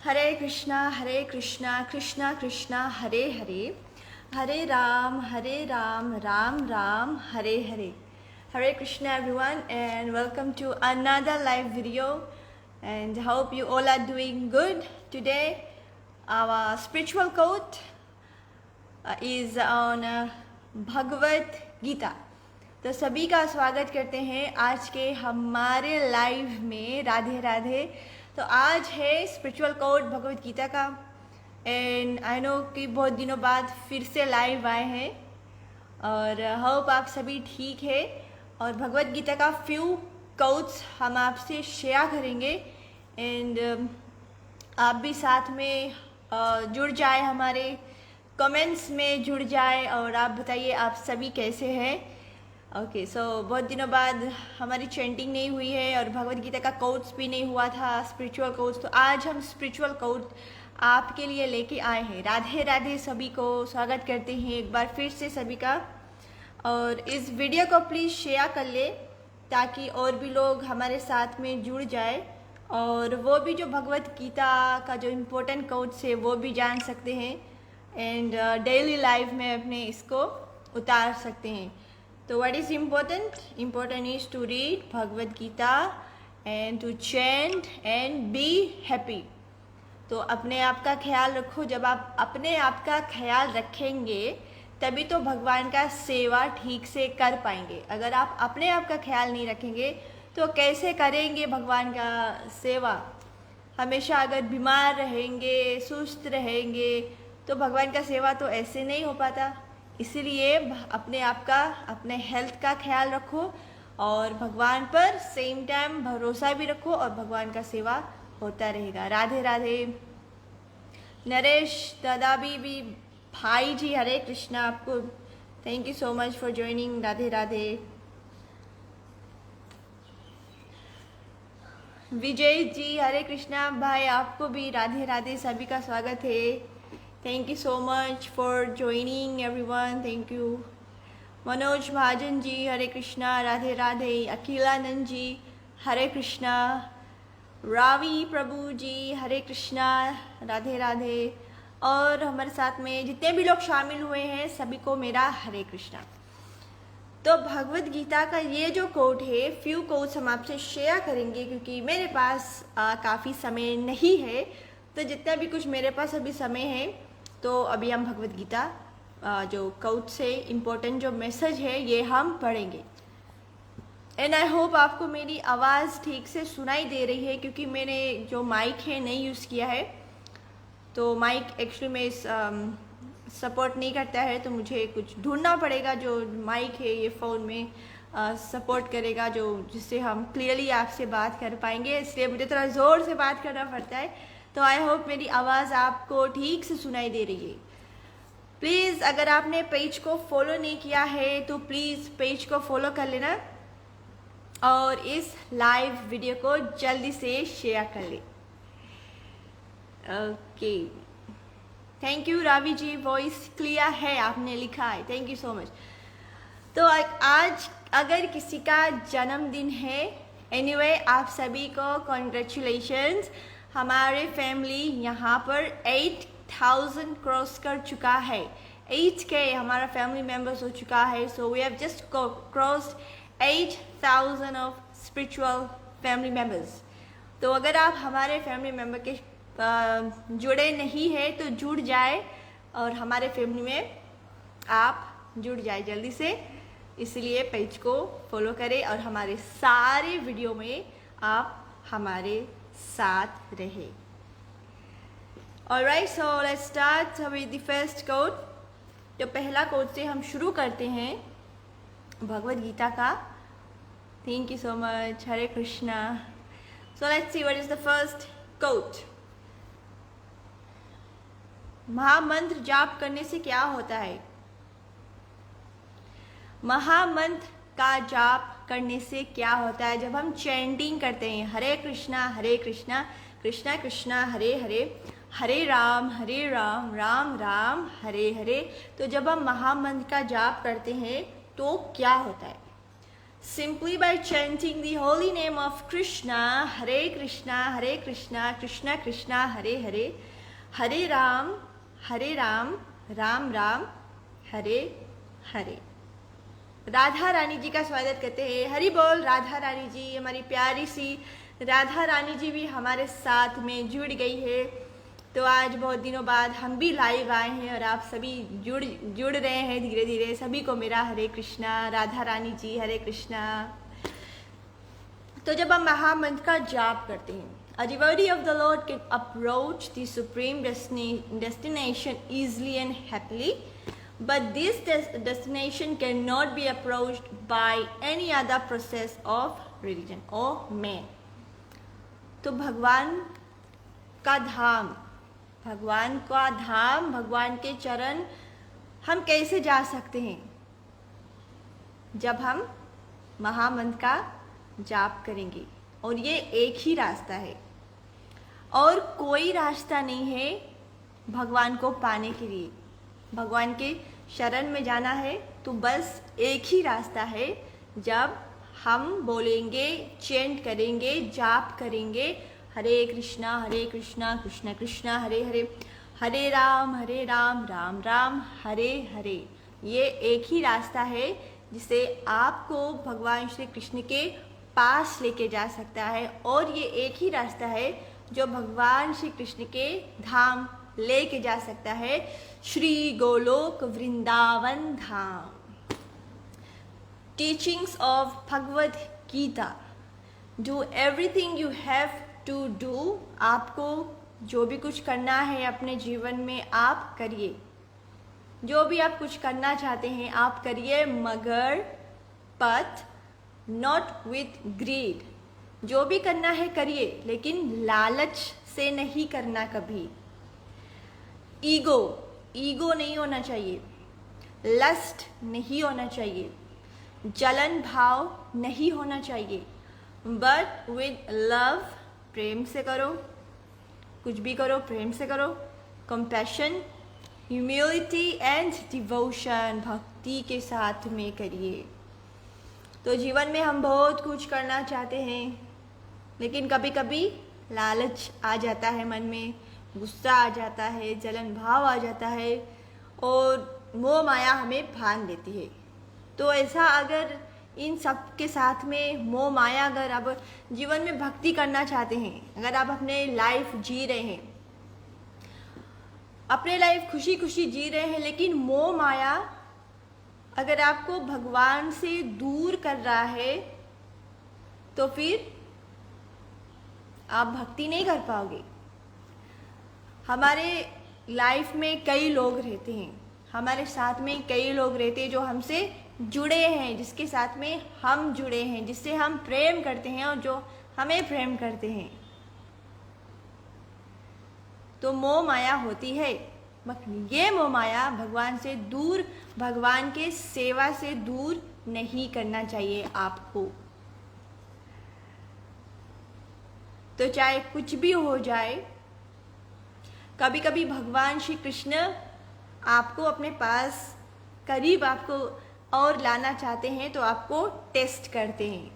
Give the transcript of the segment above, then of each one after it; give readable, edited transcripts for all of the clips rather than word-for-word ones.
Hare Krishna Krishna Krishna Hare Hare, Hare Ram Ram Hare Hare. Hare Krishna everyone and welcome to another live video and hope you all are doing good. Today our spiritual quote is on Bhagavad Gita. तो सभी का स्वागत करते हैं आज के हमारे लाइव में. राधे राधे. तो आज है स्पिरिचुअल कोड भगवत गीता का एंड आई नो कि बहुत दिनों बाद फिर से लाइव आए हैं और होप आप सभी ठीक है. और भगवत गीता का फ्यू कोट्स हम आपसे शेयर करेंगे एंड आप भी साथ में जुड़ जाए, हमारे कमेंट्स में जुड़ जाए और आप बताइए आप सभी कैसे हैं. ओके सो बहुत दिनों बाद हमारी चैंटिंग नहीं हुई है और भगवत गीता का कोट्स भी नहीं हुआ था, स्पिरिचुअल कोट्स. तो आज हम स्पिरिचुअल कोट आपके लिए लेके आए हैं. राधे राधे. सभी को स्वागत करते हैं एक बार फिर से सभी का. और इस वीडियो को प्लीज़ शेयर कर ले ताकि और भी लोग हमारे साथ में जुड़ जाए और वो भी जो भगवत गीता का जो इम्पोर्टेंट कोट्स है वो भी जान सकते हैं एंड डेली लाइफ में अपने इसको उतार सकते हैं. तो what is important is to read Bhagavad Gita and to chant and be happy. तो अपने आप का ख्याल रखो. जब आप अपने आप का ख्याल रखेंगे तभी तो भगवान का सेवा ठीक से कर पाएंगे. अगर आप अपने आप का ख्याल नहीं रखेंगे तो कैसे करेंगे भगवान का सेवा. हमेशा अगर बीमार रहेंगे, सुस्त रहेंगे तो भगवान का सेवा तो ऐसे नहीं हो पाता. इसीलिए अपने आप का, अपने हेल्थ का ख्याल रखो और भगवान पर सेम टाइम भरोसा भी रखो और भगवान का सेवा होता रहेगा. राधे राधे. नरेश दादा भी भाई जी हरे कृष्णा. आपको thank you so much for joining. Radhe Radhe. Vijay ji Hare Krishna. भाई आपको भी राधे राधे. सभी का स्वागत है. Thank you so much for joining everyone. Thank you. Manoj Mahajan ji Hare Krishna. Radhe Radhe. Akhilanand ji Hare Krishna. Ravi Prabhu ji Hare Krishna. Radhe Radhe. और हमारे साथ में जितने भी लोग शामिल हुए हैं सभी को मेरा हरे कृष्णा. तो भगवत गीता का ये जो कोट है, फ्यू कोट्स हम आपसे शेयर करेंगे क्योंकि मेरे पास काफ़ी समय नहीं है. तो जितना भी कुछ मेरे पास अभी समय है तो अभी हम भगवत गीता जो कोट्स है, इम्पोर्टेंट जो मैसेज है ये हम पढ़ेंगे. एंड आई होप आपको मेरी आवाज़ ठीक से सुनाई दे रही है क्योंकि मैंने जो माइक है नहीं यूज़ किया है. तो माइक एक्चुअली में सपोर्ट नहीं करता है तो मुझे कुछ ढूंढना पड़ेगा जो माइक है ये फ़ोन में सपोर्ट करेगा, जो जिससे हम क्लियरली आपसे बात कर पाएंगे. इसलिए मुझे थोड़ा ज़ोर से बात करना पड़ता है. तो आई होप मेरी आवाज़ आपको ठीक से सुनाई दे रही है. प्लीज़ अगर आपने पेज को फॉलो नहीं किया है तो प्लीज़ पेज को फॉलो कर लेना और इस लाइव वीडियो को जल्दी से शेयर कर ले. Okay thank you Ravi ji. Voice clear है आपने लिखा है. Thank you so much. तो आज अगर किसी का जन्मदिन है, एनीवे आप सभी को कॉन्ग्रेचुलेशंस. हमारे फैमिली यहाँ पर 8,000 क्रॉस कर चुका है. 8K हमारा फैमिली मेम्बर्स हो चुका है. So we have just crossed 8,000 of spiritual family members. तो अगर आप हमारे फैमिली मेम्बर के जुड़े नहीं है तो जुड़ जाए और हमारे फैमिली में आप जुड़ जाए जल्दी से. इसलिए पेज को फॉलो करें और हमारे सारे वीडियो में आप हमारे साथ रहे. Alright so let's start with the first quote. तो पहला कोट से हम शुरू करते हैं भगवत गीता का. Thank you so much. Hare Krishna. So let's see what is the first quote. महामंत्र जाप करने से क्या होता है? महामंत्र का जाप करने से क्या होता है? जब हम चैंटिंग करते हैं हरे कृष्णा कृष्णा कृष्णा हरे हरे, हरे राम राम राम हरे हरे. तो जब हम महामंत्र का जाप करते हैं तो क्या होता है? simply by chanting the holy name of Krishna, Hare Krishna, Krishna Krishna, Hare Hare, Hare Ram, Ram Ram, Hare Hare. Radha Rani जी का स्वागत करते हैं. हरि बोल राधा रानी जी. हमारी प्यारी सी राधा रानी जी भी हमारे साथ में जुड़ गई है. तो आज बहुत दिनों बाद हम भी लाइव आए हैं और आप सभी जुड़ रहे हैं धीरे धीरे. सभी को मेरा हरे कृष्णा. राधा रानी जी हरे कृष्णा. तो जब हम महामंत्र का जाप करते हैं, a devotee of the Lord can approach the supreme destination easily and happily, but this destination cannot be approached by any other process of religion or man. तो भगवान का धाम, भगवान के चरण हम कैसे जा सकते हैं? जब हम महामंत्र का जाप करेंगे. और ये एक ही रास्ता है और कोई रास्ता नहीं है भगवान को पाने के लिए. भगवान के शरण में जाना है तो बस एक ही रास्ता है. जब हम बोलेंगे, चेंट करेंगे, जाप करेंगे, हरे कृष्णा कृष्ण कृष्ण हरे हरे, हरे राम राम राम हरे हरे. ये एक ही रास्ता है जिसे आपको भगवान श्री कृष्ण के पास लेके जा सकता है. और ये एक ही रास्ता है जो भगवान श्री कृष्ण के धाम लेके जा सकता है, Shri Golok Vrindavan Dham. Teachings of Bhagavad Gita. Do everything you have to do. आपको जो भी कुछ करना है अपने जीवन में आप करिए. जो भी आप कुछ करना चाहते हैं आप करिए, मगर but not with greed. जो भी करना है करिए लेकिन लालच से नहीं करना कभी. ईगो नहीं होना चाहिए. लस्ट नहीं होना चाहिए. जलन भाव नहीं होना चाहिए. बट विद लव, प्रेम से करो. कुछ भी करो प्रेम से करो. कंपैशन, ह्यूमिलिटी एंड डिवोशन, भक्ति के साथ में करिए. तो जीवन में हम बहुत कुछ करना चाहते हैं लेकिन कभी कभी लालच आ जाता है मन में, गुस्सा आ जाता है, जलन भाव आ जाता है और मोह माया हमें भान लेती है. तो ऐसा अगर इन सब के साथ में मोह माया, अगर आप जीवन में भक्ति करना चाहते हैं, अगर आप अपने लाइफ जी रहे हैं, अपने लाइफ खुशी खुशी जी रहे हैं, लेकिन मोह माया अगर आपको भगवान से दूर कर रहा है तो फिर आप भक्ति नहीं कर पाओगे. हमारे लाइफ में कई लोग रहते हैं, हमारे साथ में कई लोग रहते हैं जो हमसे जुड़े हैं, जिसके साथ में हम जुड़े हैं, जिससे हम प्रेम करते हैं और जो हमें प्रेम करते हैं. तो मोह माया होती है. ये मोह माया भगवान से दूर, भगवान के सेवा से दूर नहीं करना चाहिए आपको. तो चाहे कुछ भी हो जाए, कभी कभी भगवान श्री कृष्ण आपको अपने पास करीब आपको और लाना चाहते हैं तो आपको टेस्ट करते हैं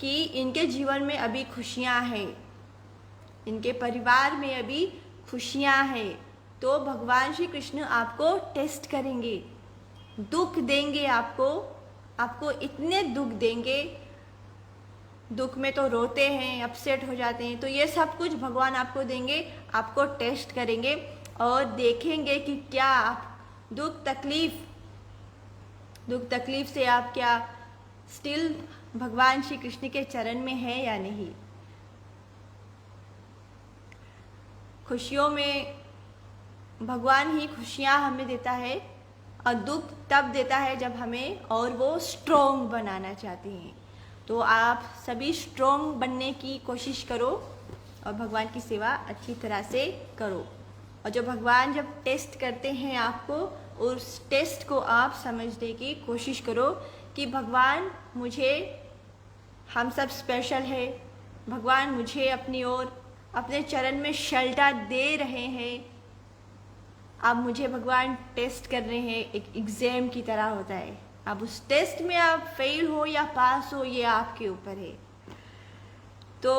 कि इनके जीवन में अभी खुशियां हैं, इनके परिवार में अभी खुशियां हैं. तो भगवान श्री कृष्ण आपको टेस्ट करेंगे, दुख देंगे आपको इतने दुख देंगे. दुख में तो रोते हैं, अपसेट हो जाते हैं. तो ये सब कुछ भगवान आपको देंगे, आपको टेस्ट करेंगे और देखेंगे कि क्या आप दुख तकलीफ से आप क्या स्टिल भगवान श्री कृष्ण के चरण में है या नहीं. खुशियों में भगवान ही खुशियाँ हमें देता है और दुख तब देता है जब हमें और वो स्ट्रोंग बनाना चाहते हैं. तो आप सभी स्ट्रोंग बनने की कोशिश करो और भगवान की सेवा अच्छी तरह से करो. और जो भगवान जब टेस्ट करते हैं आपको, उस टेस्ट को आप समझने की कोशिश करो कि भगवान मुझे, हम सब स्पेशल है, भगवान मुझे अपनी ओर अपने चरण में शेल्टर दे रहे हैं. अब मुझे भगवान टेस्ट कर रहे हैं, एक एग्ज़ाम की तरह होता है. अब उस टेस्ट में आप फेल हो या पास हो, ये आपके ऊपर है। तो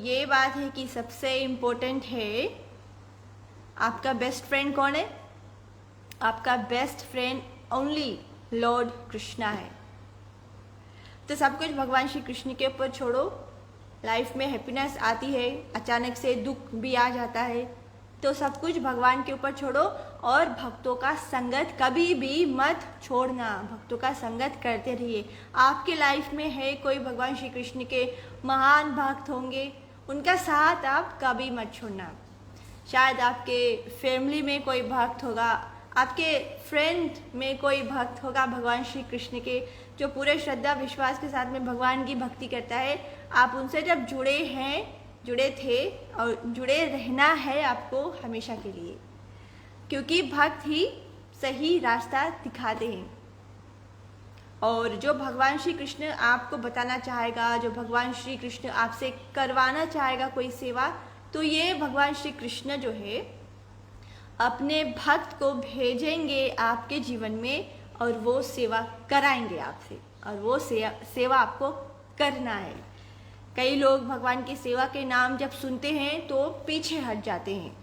ये बात है कि सबसे इम्पोर्टेंट है, आपका बेस्ट फ्रेंड कौन है? आपका best friend only Lord Krishna है। तो सब कुछ भगवान श्री कृष्ण के ऊपर छोड़ो। लाइफ में हैप्पीनेस आती है, अचानक से दुख भी आ जाता है, तो सब कुछ भगवान के ऊपर छोड़ो और भक्तों का संगत कभी भी मत छोड़ना। भक्तों का संगत करते रहिए। आपके लाइफ में है कोई भगवान श्री कृष्ण के महान भक्त होंगे, उनका साथ आप कभी मत छोड़ना। शायद आपके फैमिली में कोई भक्त होगा, आपके फ्रेंड में कोई भक्त होगा भगवान श्री कृष्ण के, जो पूरे श्रद्धा विश्वास के साथ में भगवान की भक्ति करता है। आप उनसे जब जुड़े थे और जुड़े रहना है आपको हमेशा के लिए, क्योंकि भक्त ही सही रास्ता दिखाते हैं। और जो भगवान श्री कृष्ण आपको बताना चाहेगा, जो भगवान श्री कृष्ण आपसे करवाना चाहेगा कोई सेवा, तो ये भगवान श्री कृष्ण जो है अपने भक्त को भेजेंगे आपके जीवन में और वो सेवा कराएंगे आपसे, और वो सेवा आपको करना है। कई लोग भगवान की सेवा के नाम जब सुनते हैं तो पीछे हट जाते हैं,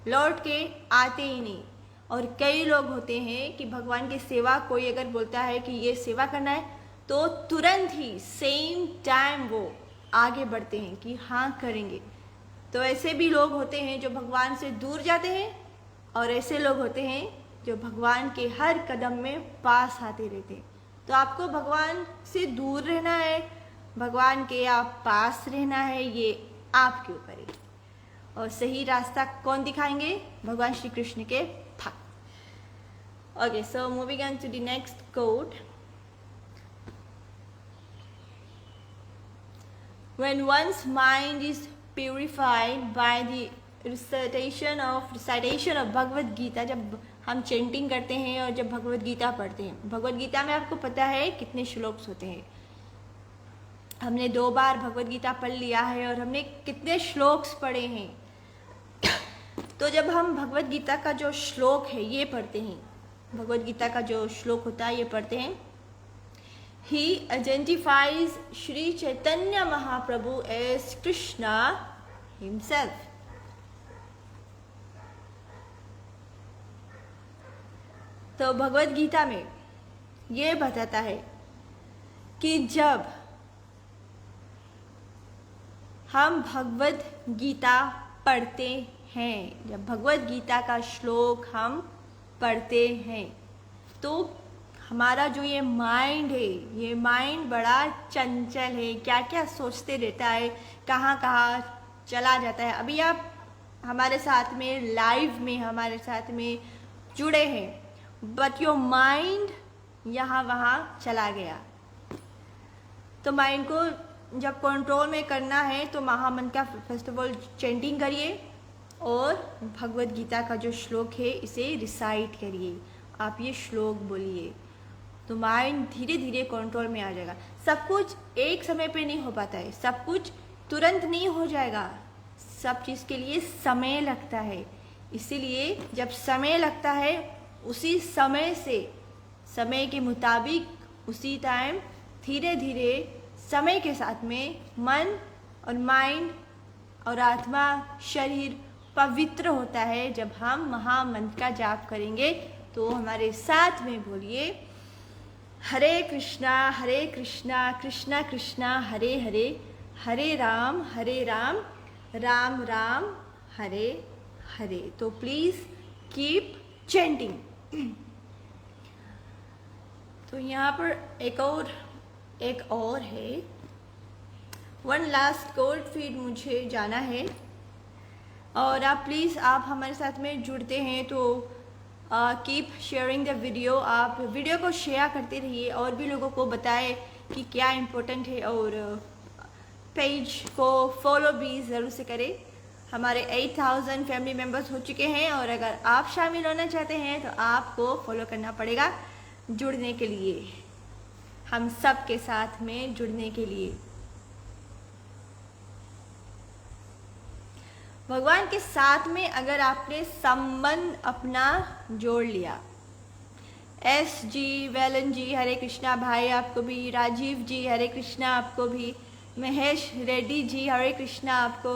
लौट के आते ही नहीं। और कई लोग होते हैं कि भगवान की सेवा कोई अगर बोलता है कि ये सेवा करना है, तो तुरंत ही सेम टाइम वो आगे बढ़ते हैं कि हाँ करेंगे। तो ऐसे भी लोग होते हैं जो भगवान से दूर जाते हैं, और ऐसे लोग होते हैं जो भगवान के हर कदम में पास आते रहते हैं। तो आपको भगवान से दूर रहना है, भगवान के आप पास रहना है, ये आपके ऊपर है। और सही रास्ता कौन दिखाएंगे? भगवान श्री कृष्ण के भक्त। Okay, so moving on to the next quote. When one's mind is purified by the recitation of Bhagavad Gita, जब हम चेंटिंग करते हैं और जब भगवद गीता पढ़ते हैं, भगवद गीता में आपको पता है कितने श्लोक्स होते हैं। हमने 2 बार भगवद गीता पढ़ लिया है और हमने कितने श्लोक्स पढ़े हैं। तो जब हम भगवद गीता का जो श्लोक है ये पढ़ते हैं, भगवद गीता का जो श्लोक होता है ये पढ़ते हैं, He identifies Shri Chaitanya Mahaprabhu as Krishna himself. तो भगवद गीता में ये बताता है कि जब हम भगवद गीता पढ़ते हैं, जब भगवद गीता का श्लोक हम पढ़ते हैं, तो हमारा जो ये माइंड है, ये माइंड बड़ा चंचल है, क्या क्या सोचते रहता है, कहाँ कहाँ चला जाता है। अभी आप हमारे साथ में लाइव में हमारे साथ में जुड़े हैं, बट योर माइंड यहाँ वहाँ चला गया। तो माइंड को जब कंट्रोल में करना है तो महामंत्र का फर्स्ट ऑफ ऑल चैंटिंग करिए और भगवद गीता का जो श्लोक है इसे रिसाइट करिए। आप ये श्लोक बोलिए तो माइंड धीरे धीरे कंट्रोल में आ जाएगा। सब कुछ एक समय पे नहीं हो पाता है, सब कुछ तुरंत नहीं हो जाएगा, सब चीज़ के लिए समय लगता है। इसीलिए जब समय लगता है उसी समय से, समय के मुताबिक उसी टाइम धीरे धीरे समय के साथ में मन और माइंड और आत्मा शरीर पवित्र होता है। जब हम महामंत्र का जाप करेंगे तो हमारे साथ में बोलिए, हरे कृष्णा कृष्णा कृष्णा हरे हरे, हरे राम राम राम हरे हरे। तो प्लीज़ कीप चैंटिंग। तो यहाँ पर एक और है, वन लास्ट कोड फीड मुझे जाना है और आप प्लीज़ आप हमारे साथ में जुड़ते हैं तो कीप शेयरिंग द वीडियो। आप वीडियो को शेयर करते रहिए और भी लोगों को बताएं कि क्या इम्पोर्टेंट है, और पेज को फॉलो भी ज़रूर से करें। हमारे 8000 फैमिली मेम्बर्स हो चुके हैं और अगर आप शामिल होना चाहते हैं तो आपको फॉलो करना पड़ेगा जुड़ने के लिए, हम सब के साथ में जुड़ने के लिए। भगवान के साथ में अगर आपने संबंध अपना जोड़ लिया, एस जी, वेलन जी हरे कृष्णा भाई आपको भी, राजीव जी हरे कृष्णा आपको भी, महेश रेड्डी जी हरे कृष्णा आपको,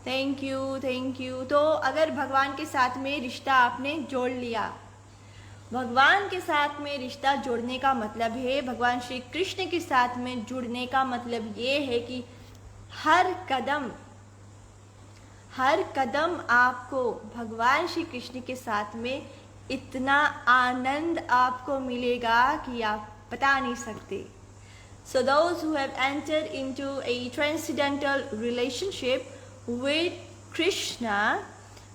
थैंक यू थैंक यू। तो अगर भगवान के साथ में रिश्ता आपने जोड़ लिया, भगवान के साथ में रिश्ता जोड़ने का मतलब है, भगवान श्री कृष्ण के साथ में जुड़ने का मतलब ये है कि हर कदम आपको भगवान श्री कृष्ण के साथ में इतना आनंद आपको मिलेगा कि आप बता नहीं सकते। So those who have entered into a transcendental relationship with Krishna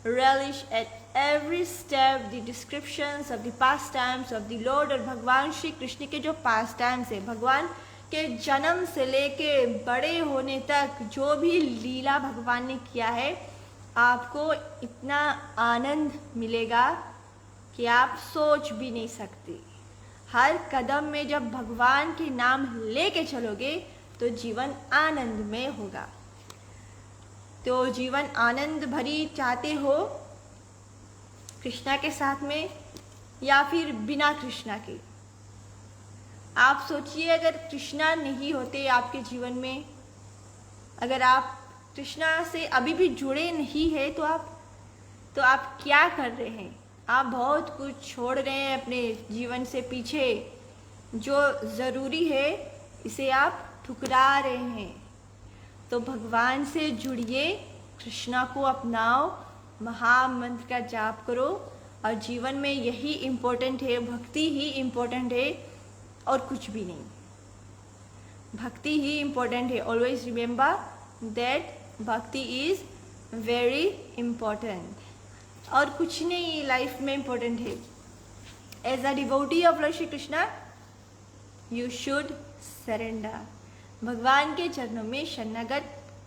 relish at every step the descriptions of the pastimes of the Lord। और भगवान श्री कृष्ण के जो pastimes है, भगवान के जन्म से लेके बड़े होने तक जो भी लीला भगवान ने किया है, आपको इतना आनंद मिलेगा कि आप सोच भी नहीं सकते। हर कदम में जब भगवान के नाम लेके चलोगे तो जीवन आनंदमय होगा। तो जीवन आनंद भरी चाहते हो कृष्णा के साथ में या फिर बिना कृष्णा के? आप सोचिए, अगर कृष्णा नहीं होते आपके जीवन में, अगर आप कृष्णा से अभी भी जुड़े नहीं है तो आप क्या कर रहे हैं? आप बहुत कुछ छोड़ रहे हैं अपने जीवन से पीछे, जो ज़रूरी है इसे आप ठुकरा रहे हैं। तो भगवान से जुड़िए, कृष्णा को अपनाओ, महामंत्र का जाप करो, और जीवन में यही इम्पोर्टेंट है, भक्ति ही इम्पोर्टेंट है और कुछ भी नहीं। भक्ति ही इम्पोर्टेंट है। Always remember that bhakti is very important, और कुछ नहीं लाइफ में इम्पोर्टेंट है। As a devotee of lord Shri Krishna you should surrender. भगवान के चरणों में शरणागत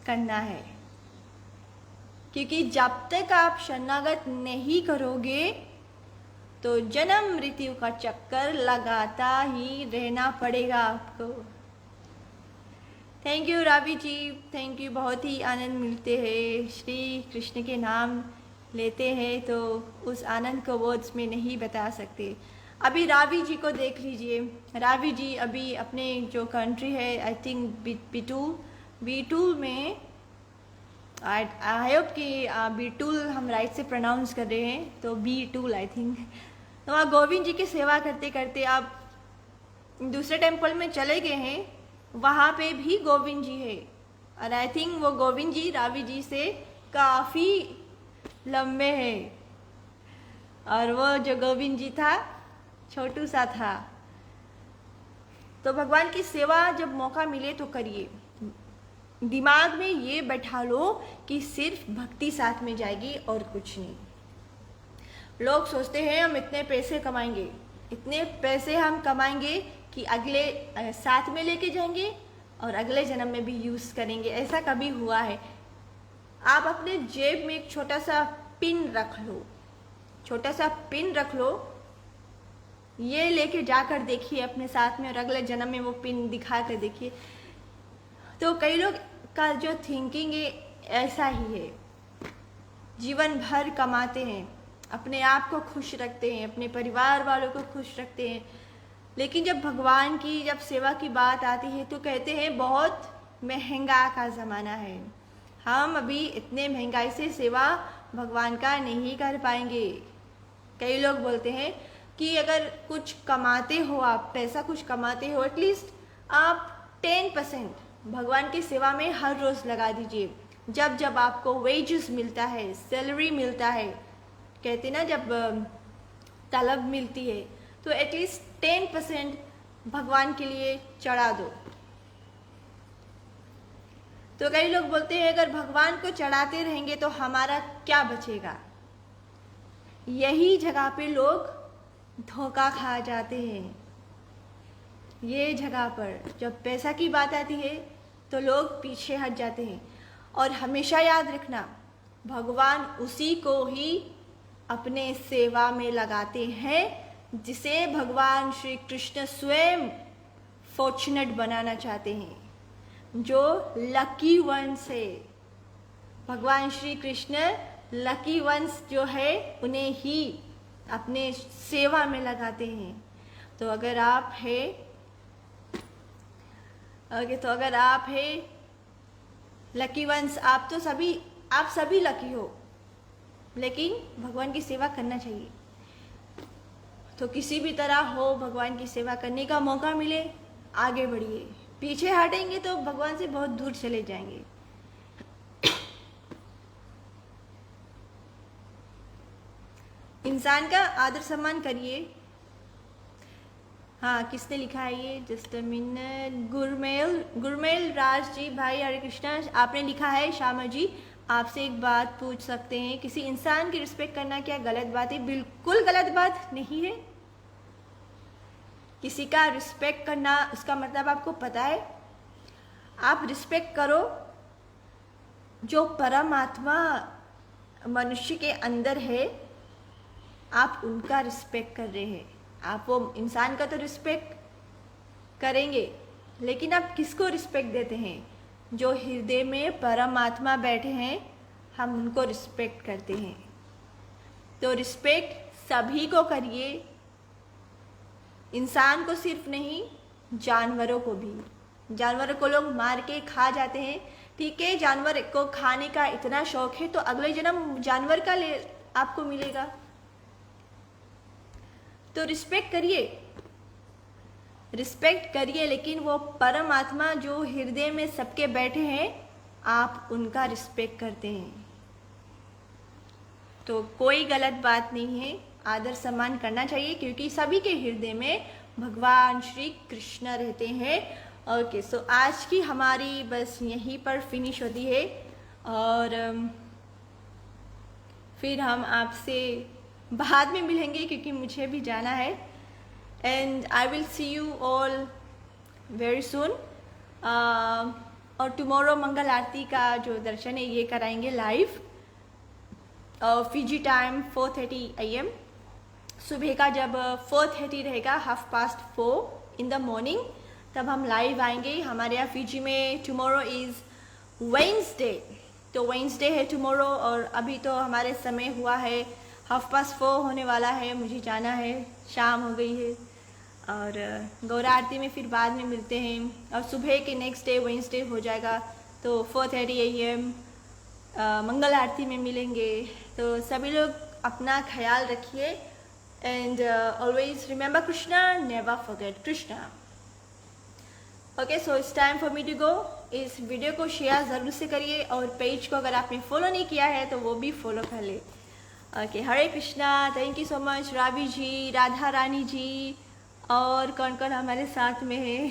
करना है, क्योंकि जब तक आप शरणागत नहीं करोगे तो जन्म मृत्यु का चक्कर लगाता ही रहना पड़ेगा आपको। Thank you Ravi ji, thank you. बहुत ही आनंद मिलते हैं, श्री कृष्ण के नाम लेते हैं तो उस आनंद को वर्ड्स में नहीं बता सकते। अभी रावी जी को देख लीजिए। रावी जी अभी अपने जो कंट्री है, आई थिंक बीटूल में, आई होप कि बीटूल हम राइट से प्रोनाउंस कर रहे हैं, तो बीटूल आई थिंक। तो वहाँ गोविंद जी की सेवा करते करते आप दूसरे टेम्पल में चले गए हैं, वहाँ पे भी गोविंद जी है, और आई थिंक वो गोविंद जी रावी जी से काफ़ी लंबे हैं, और वो जो गोविंद जी था छोटू सा था। तो भगवान की सेवा जब मौका मिले तो करिए। दिमाग में ये बैठा लो कि सिर्फ भक्ति साथ में जाएगी और कुछ नहीं। लोग सोचते हैं हम इतने पैसे कमाएंगे, इतने पैसे हम कमाएंगे कि अगले साथ में लेके जाएंगे और अगले जन्म में भी यूज़ करेंगे। ऐसा कभी हुआ है? आप अपने जेब में एक छोटा सा पिन रख लो, छोटा सा पिन रख लो, ये लेके जाकर देखिए अपने साथ में, और अगले जन्म में वो पिन दिखा कर देखिए। तो कई लोग का जो थिंकिंग है ऐसा ही है, जीवन भर कमाते हैं, अपने आप को खुश रखते हैं, अपने परिवार वालों को खुश रखते हैं, लेकिन जब भगवान की जब सेवा की बात आती है तो कहते हैं बहुत महंगा का ज़माना है, हम अभी इतने महंगाई से सेवा भगवान का नहीं कर पाएंगे। कई लोग बोलते हैं कि अगर कुछ कमाते हो, आप पैसा कुछ कमाते हो, एटलीस्ट आप 10% भगवान की सेवा में हर रोज़ लगा दीजिए। जब जब आपको वेजेस मिलता है, सैलरी मिलता है, कहते ना जब तलब मिलती है, तो एटलीस्ट 10% भगवान के लिए चढ़ा दो। तो कई लोग बोलते हैं अगर भगवान को चढ़ाते रहेंगे तो हमारा क्या बचेगा। यही जगह पे लोग धोखा खा जाते हैं। ये जगह पर जब पैसा की बात आती है तो लोग पीछे हट जाते हैं। और हमेशा याद रखना, भगवान उसी को ही अपने सेवा में लगाते हैं जिसे भगवान श्री कृष्ण स्वयं फॉर्चुनेट बनाना चाहते हैं, जो लकी वंस है। भगवान श्री कृष्ण लकी वंस जो है उन्हें ही अपने सेवा में लगाते हैं। तो अगर आप है लकी वंस, आप सभी लकी हो, लेकिन भगवान की सेवा करना चाहिए। तो किसी भी तरह हो, भगवान की सेवा करने का मौका मिले, आगे बढ़िए। पीछे हटेंगे तो भगवान से बहुत दूर चले जाएंगे। इंसान का आदर सम्मान करिए। हाँ, किसने लिखा है ये? Just a minute. Gurmel Raj ji, भाई हरे कृष्णा। आपने लिखा है, श्यामा जी आपसे एक बात पूछ सकते हैं, किसी इंसान की रिस्पेक्ट करना क्या गलत बात है? बिल्कुल गलत बात नहीं है। किसी का रिस्पेक्ट करना, उसका मतलब आपको पता है? आप रिस्पेक्ट करो जो परमात्मा मनुष्य के अंदर है, आप उनका रिस्पेक्ट कर रहे हैं। आप वो इंसान का तो रिस्पेक्ट करेंगे, लेकिन आप किसको रिस्पेक्ट देते हैं? जो हृदय में परमात्मा बैठे हैं, हम उनको रिस्पेक्ट करते हैं। तो रिस्पेक्ट सभी को करिए, इंसान को सिर्फ नहीं, जानवरों को भी। जानवरों को लोग मार के खा जाते हैं, ठीक है, जानवर को खाने का इतना शौक है तो अगले जन्म जानवर का आपको मिलेगा। तो रिस्पेक्ट करिए, लेकिन वो परमात्मा जो हृदय में सबके बैठे हैं, आप उनका रिस्पेक्ट करते हैं। तो कोई गलत बात नहीं है, आदर सम्मान करना चाहिए, क्योंकि सभी के हृदय में भगवान श्री कृष्ण रहते हैं। ओके, सो आज की हमारी बस यहीं पर फिनिश होती है, और फिर हम आपसे बाद में मिलेंगे, क्योंकि मुझे भी जाना है। And I will see you all very soon. और टुमारो मंगल आरती का जो दर्शन है ये कराएंगे लाइव, फिजी टाइम 4:30 AM। सुबह का जब 4:30 रहेगा, 4:30 इन द मॉर्निंग, तब हम लाइव आएंगे। हमारे यहाँ फिजी में टुमारो इज़ वेडनेसडे, तो वेडनेसडे है टुमारो, और अभी तो हमारे समय हुआ है 4:30 होने वाला है, मुझे जाना है, शाम हो गई है। और गौरा आरती में फिर बाद में मिलते हैं, और सुबह के नेक्स्ट डे वेडनेसडे हो जाएगा, तो 4:30 AM मंगल आरती में मिलेंगे। तो सभी लोग अपना ख्याल रखिए, and always remember Krishna, never forget Krishna. Okay, so it's time for me to go. इस वीडियो को शेयर ज़रूर से करिए, और पेज को अगर आपने फॉलो नहीं किया है तो वो भी फॉलो कर ले। Okay, Hare Krishna. Thank you so much Ravi ji, Radha Rani ji, और कौन कौन हमारे साथ में है।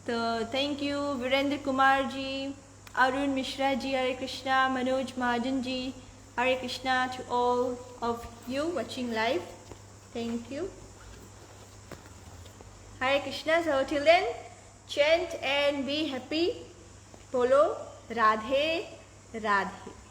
तो thank you Virendra Kumar ji, Arun Mishra ji, Hare Krishna, Manoj Mahajan ji, Hare Krishna to all of you watching live, thank you. Hare Krishna. So till then, chant and be happy. बोलो राधे राधे।